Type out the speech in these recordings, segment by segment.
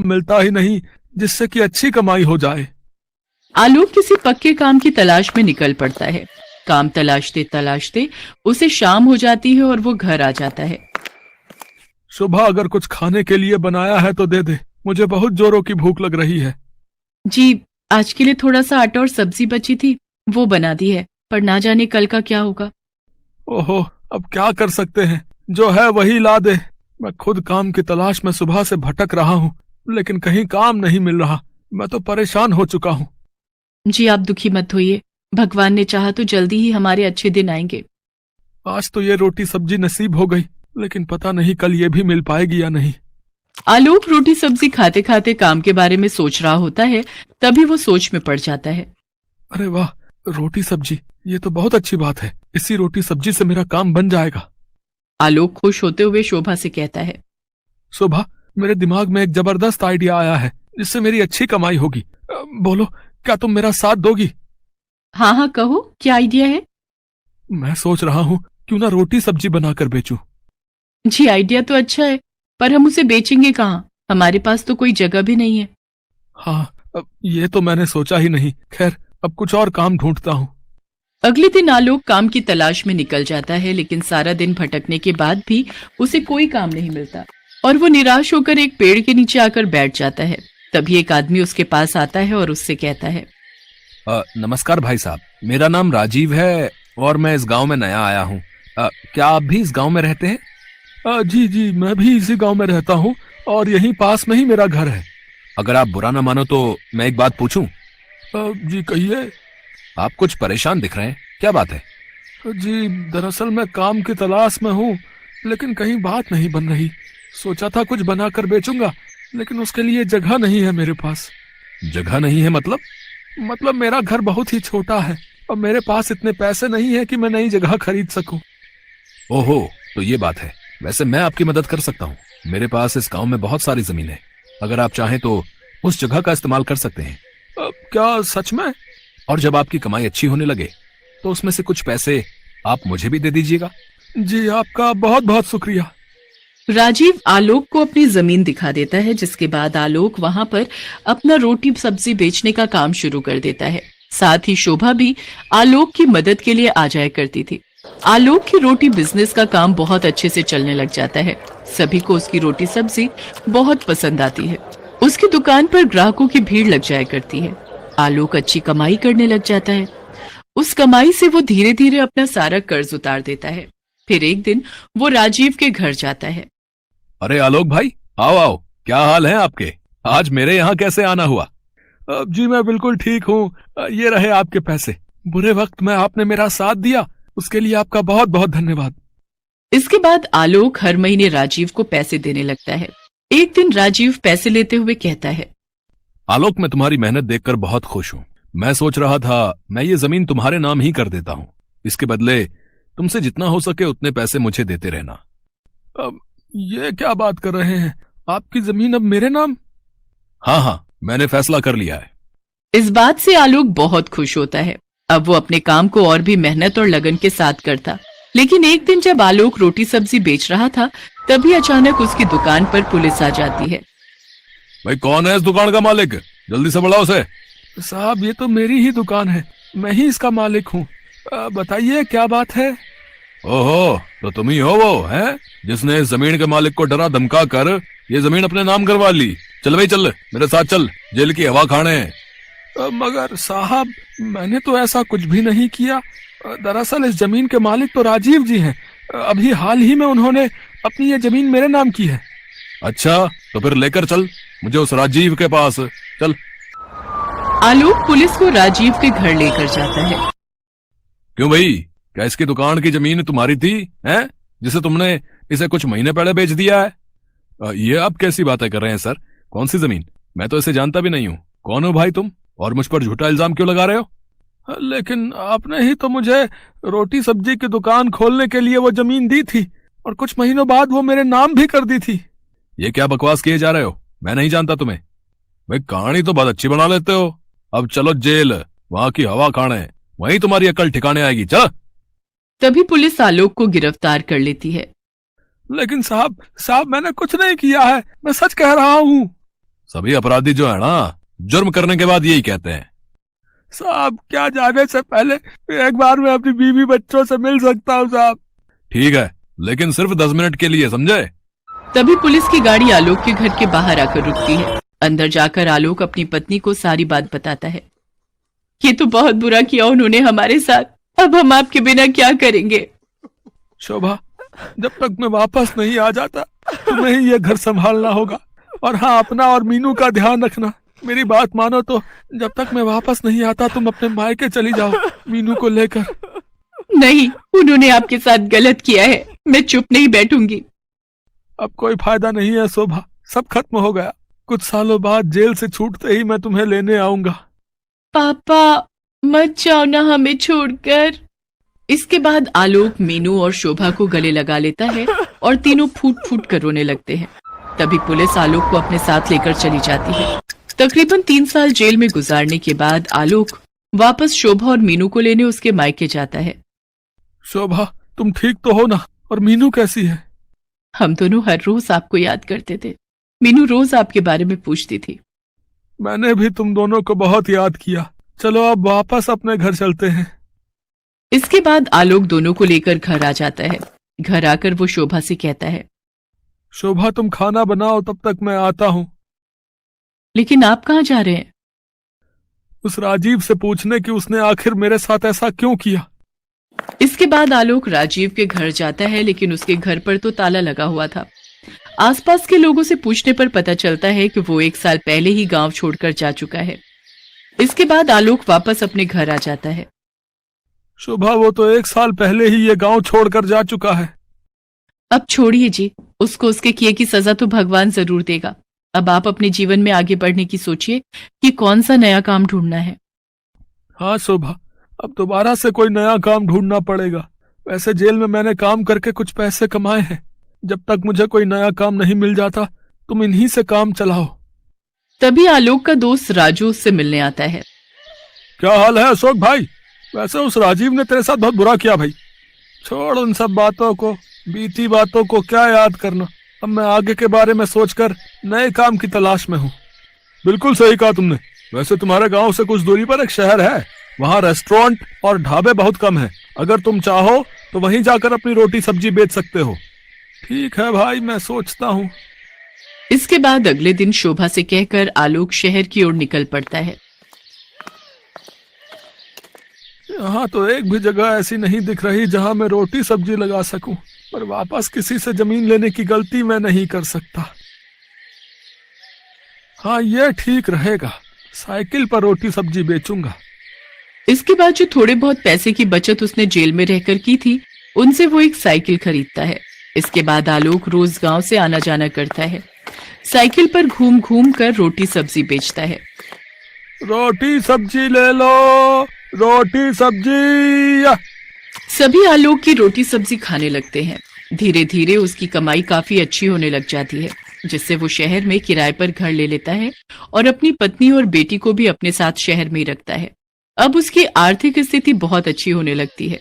मिलता ही नहीं जिससे कि अच्छी कमाई हो जाए। आलोक किसी पक्के काम की तलाश में निकल पड़ता है। काम तलाशते तलाशते उसे शाम हो जाती है और वो घर आ जाता है। सुबह अगर कुछ खाने के लिए बनाया है तो दे दे, मुझे बहुत जोरों की भूख लग रही है। जी, आज के लिए थोड़ा सा आटा और सब्जी बची थी, वो बना दी है, पर ना जाने कल का क्या होगा। ओहो, अब क्या कर सकते हैं, जो है वही ला दे। मैं खुद काम की तलाश में सुबह से भटक रहा हूँ, लेकिन कहीं काम नहीं मिल रहा। मैं तो परेशान हो चुका हूँ। जी, आप दुखी मत होइए, भगवान ने चाहा तो जल्दी ही हमारे अच्छे दिन आएंगे। आज तो ये रोटी सब्जी नसीब हो गई, लेकिन पता नहीं कल ये भी मिल पाएगी या नहीं। आलोक रोटी सब्जी खाते खाते काम के बारे में सोच रहा होता है, तभी वो सोच में पड़ जाता है। अरे वाह, रोटी सब्जी, ये तो बहुत अच्छी बात है। इसी रोटी सब्जी से मेरा काम बन जाएगा। आलोक खुश होते हुए शोभा से कहता है। सुबह मेरे दिमाग में एक जबरदस्त आइडिया आया है जिससे मेरी अच्छी कमाई होगी। बोलो, क्या तुम मेरा साथ दोगी? हाँ हाँ, कहो क्या आइडिया है। मैं सोच रहा हूँ क्यों ना रोटी सब्जी बनाकर बेचूं। जी, आइडिया तो अच्छा है, पर हम उसे बेचेंगे कहाँ? हमारे पास तो कोई जगह भी नहीं है। हाँ, ये तो मैंने सोचा ही नहीं। खैर, अब कुछ और काम ढूंढता हूँ। अगले दिन आलोक काम की तलाश में निकल जाता है, लेकिन सारा दिन भटकने के बाद भी उसे कोई काम नहीं मिलता और वो निराश होकर एक पेड़ के नीचे आकर बैठ जाता है। तभी एक आदमी उसके पास आता है और उससे कहता है। नमस्कार भाई साहब, मेरा नाम राजीव है और मैं इस गांव में नया आया हूँ। क्या आप भी इस गांव में रहते हैं? जी जी, मैं भी इसी गांव में रहता हूँ और यहीं पास में ही मेरा घर है। अगर आप बुरा ना मानो तो मैं एक बात पूछूं? जी कहिए। आप कुछ परेशान दिख रहे हैं, क्या बात है? जी, दरअसल मैं काम की तलाश में हूँ, लेकिन कहीं बात नहीं बन रही। सोचा था कुछ बनाकर बेचूंगा, लेकिन उसके लिए जगह नहीं है मेरे पास। जगह नहीं है मतलब? मतलब मेरा घर बहुत ही छोटा है और मेरे पास इतने पैसे नहीं है कि मैं नई जगह खरीद सकूं। ओहो, तो ये बात है। वैसे मैं आपकी मदद कर सकता हूँ। मेरे पास इस गांव में बहुत सारी जमीन है। अगर आप चाहें तो उस जगह का इस्तेमाल कर सकते हैं। क्या सच में? और जब आपकी कमाई अच्छी होने लगे तो उसमें से कुछ पैसे आप मुझे भी दे दीजिएगा। जी, आपका बहुत बहुत शुक्रिया। राजीव आलोक को अपनी जमीन दिखा देता है, जिसके बाद आलोक वहां पर अपना रोटी सब्जी बेचने का काम शुरू कर देता है। साथ ही शोभा भी आलोक की मदद के लिए आ जाया करती थी। आलोक की रोटी बिजनेस का काम बहुत अच्छे से चलने लग जाता है। सभी को उसकी रोटी सब्जी बहुत पसंद आती है। उसकी दुकान पर ग्राहकों की भीड़ लग जाया करती है। आलोक अच्छी कमाई करने लग जाता है। उस कमाई से वो धीरे धीरे अपना सारा कर्ज उतार देता है। फिर एक दिन वो राजीव के घर जाता है। अरे आलोक भाई, आओ आओ, क्या हाल है आपके? आज मेरे यहाँ कैसे आना हुआ? जी मैं बिल्कुल ठीक हूँ। ये रहे आपके पैसे। बुरे वक्त में आपने मेरा साथ दिया, उसके लिए आपका बहुत बहुत धन्यवाद। इसके बाद आलोक हर महीने राजीव को पैसे देने लगता है। एक दिन राजीव पैसे लेते हुए कहता है। आलोक, मैं तुम्हारी मेहनत देखकर बहुत खुश हूँ। मैं सोच रहा था मैं ये जमीन तुम्हारे नाम ही कर देता हूँ। इसके बदले तुमसे जितना हो सके उतने पैसे मुझे देते रहना। अब ये क्या बात कर रहे हैं? आपकी जमीन अब मेरे नाम? हाँ हाँ, मैंने फैसला कर लिया है। इस बात से आलोक बहुत खुश होता है। अब वो अपने काम को और भी मेहनत और लगन के साथ करता। लेकिन एक दिन जब आलोक रोटी सब्जी बेच रहा था, तभी अचानक उसकी दुकान पर पुलिस आ जाती है। भाई, कौन है इस दुकान का मालिक? जल्दी से बुलाओ उसे। साहब, ये तो मेरी ही दुकान है, मैं ही इसका मालिक हूँ। बताइए क्या बात है? ओहो, तो तुम ही हो वो हैं जिसने इस जमीन के मालिक को डरा धमका कर ये जमीन अपने नाम करवा ली। चल भाई चल, मेरे साथ चल, जेल की हवा खाने। मगर साहब, मैंने तो ऐसा कुछ भी नहीं किया। दरअसल इस जमीन के मालिक तो राजीव जी हैं। अभी हाल ही में उन्होंने अपनी ये जमीन मेरे नाम की है। अच्छा, तो फिर लेकर चल मुझे उस राजीव के पास। चल। आलोक पुलिस को राजीव के घर लेकर जाता है। क्यों भाई, क्या इसकी दुकान की जमीन तुम्हारी थी, हैं, जिसे तुमने इसे कुछ महीने पहले बेच दिया है? ये आप कैसी बातें कर रहे हैं सर? कौन सी जमीन? मैं तो इसे जानता भी नहीं हूँ। कौन हो भाई तुम, और मुझ पर झूठा इल्जाम क्यों लगा रहे हो? लेकिन आपने ही तो मुझे रोटी सब्जी की दुकान खोलने के लिए वो जमीन दी थी और कुछ महीनों बाद वो मेरे नाम भी कर दी थी। ये क्या बकवास किए जा रहे हो? मैं नहीं जानता तुम्हें। भाई, कहानी तो बहुत अच्छी बना लेते हो। अब चलो जेल, वहां की हवा खाने, वहीं तुम्हारी अकल ठिकाने आएगी। चल। तभी पुलिस आलोक को गिरफ्तार कर लेती है। लेकिन साहब मैंने कुछ नहीं किया है, मैं सच कह रहा हूँ। सभी अपराधी जो है ना, जुर्म करने के बाद यही कहते हैं। साहब, क्या जाने से पहले एक बार मैं अपनी बीवी बच्चों से मिल सकता हूँ साहब? ठीक है, लेकिन सिर्फ 10 मिनट के लिए, समझे? तभी पुलिस की गाड़ी आलोक के घर के बाहर आकर रुकती है। अंदर जाकर आलोक अपनी पत्नी को सारी बात बताता है। ये तो बहुत बुरा किया उन्होंने हमारे साथ, अब हम आपके बिना क्या करेंगे? शोभा, जब तक मैं वापस नहीं आ जाता तुम्हें ही ये घर संभालना होगा। और हाँ, अपना और मीनू का ध्यान रखना। मेरी बात मानो तो जब तक मैं वापस नहीं आता तुम अपने मायके चली जाओ मीनू को लेकर। नहीं, उन्होंने आपके साथ गलत किया है, मैं चुप नहीं बैठूंगी। अब कोई फायदा नहीं है शोभा, सब खत्म हो गया। कुछ सालों बाद जेल से छूटते ही मैं तुम्हें लेने आऊंगा। पापा, मत जाओ ना हमें छोड़कर। इसके बाद आलोक मीनू और शोभा को गले लगा लेता है और तीनों फूट फूट कर रोने लगते हैं। तभी पुलिस आलोक को अपने साथ लेकर चली जाती है। तकरीबन 3 साल जेल में गुजारने के बाद आलोक वापस शोभा और मीनू को लेने उसके मायके जाता है। शोभा, तुम ठीक तो हो ना? और मीनू कैसी है? हम दोनों हर रोज आपको याद करते थे। मीनू रोज आपके बारे में पूछती थी। मैंने भी तुम दोनों को बहुत याद किया। चलो अब वापस अपने घर चलते हैं। इसके बाद आलोक दोनों को लेकर घर आ जाता है। घर आकर वो शोभा से कहता है, शोभा, तुम खाना बनाओ, तब तक मैं आता हूँ। लेकिन आप कहाँ जा रहे हैं? उस राजीव से पूछने कि उसने आखिर मेरे साथ ऐसा क्यों किया। इसके बाद आलोक राजीव के घर जाता है, लेकिन उसके घर पर तो ताला लगा हुआ था। आसपास के लोगों से पूछने पर पता चलता है कि वो 1 साल पहले ही गांव छोड़कर जा चुका है। इसके बाद आलोक वापस अपने घर आ जाता है। शोभा, वो तो 1 साल पहले ही ये गांव छोड़कर जा चुका है। अब छोड़िए जी, उसको उसके किए की सजा तो भगवान जरूर देगा। अब आप अपने जीवन में आगे बढ़ने की सोचिए कि कौन सा नया काम ढूंढना है। हाँ शोभा, अब दोबारा से कोई नया काम ढूंढना पड़ेगा। वैसे जेल में मैंने काम करके कुछ पैसे कमाए हैं। जब तक मुझे कोई नया काम नहीं मिल जाता तुम इन्हीं से काम चलाओ। तभी आलोक का दोस्त राजू उससे मिलने आता है। क्या हाल है अशोक भाई? वैसे उस राजीव ने तेरे साथ बहुत बुरा किया भाई। छोड़ उन सब बातों को, बीती बातों को क्या याद करना। अब मैं आगे के बारे में सोचकर नए काम की तलाश में हूँ। बिल्कुल सही कहा तुमने। वैसे तुम्हारे गांव से कुछ दूरी पर एक शहर है, वहाँ रेस्टोरेंट और ढाबे बहुत कम है। अगर तुम चाहो तो वहीं जाकर अपनी रोटी सब्जी बेच सकते हो। ठीक है भाई, मैं सोचता हूँ। इसके बाद अगले दिन शोभा से कहकर आलोक शहर की ओर निकल पड़ता है। यहाँ तो एक भी जगह ऐसी नहीं दिख रही जहाँ मैं रोटी सब्जी लगा सकूं, पर वापस किसी से जमीन लेने की गलती मैं नहीं कर सकता। हाँ, ये ठीक रहेगा, साइकिल पर रोटी सब्जी बेचूंगा। इसके बाद जो थोड़े बहुत पैसे की बचत उसने जेल में रहकर की थी, उनसे वो एक साइकिल खरीदता है। इसके बाद आलोक रोज गांव से आना जाना करता है। साइकिल पर घूम घूम कर रोटी सब्जी बेचता है। रोटी सब्जी ले लो, रोटी सब्जी। सभी आलोक की रोटी सब्जी खाने लगते हैं। धीरे धीरे उसकी कमाई काफी अच्छी होने लग जाती है, जिससे वो शहर में किराए पर घर ले लेता है और अपनी पत्नी और बेटी को भी अपने साथ शहर में ही रखता है। अब उसकी आर्थिक स्थिति बहुत अच्छी होने लगती है।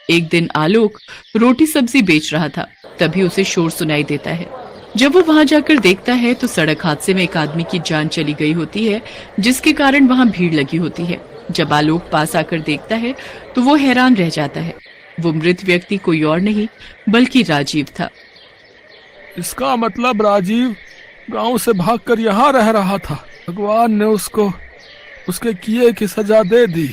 एक दिन आलोक रोटी सब्जी बेच रहा था, तभी उसे शोर सुनाई देता है। जब वो वहां जाकर देखता है तो सड़क हादसे में एक आदमी की जान चली गई होती है, जिसके कारण वहां भीड़ लगी होती है। जब आलोक पास आकर देखता है तो वो हैरान रह जाता है। वो मृत व्यक्ति कोई और नहीं बल्कि राजीव था। इसका मतलब राजीव गांव से भागकर यहाँ रह रहा था। भगवान ने उसको उसके किए की सजा दे दी।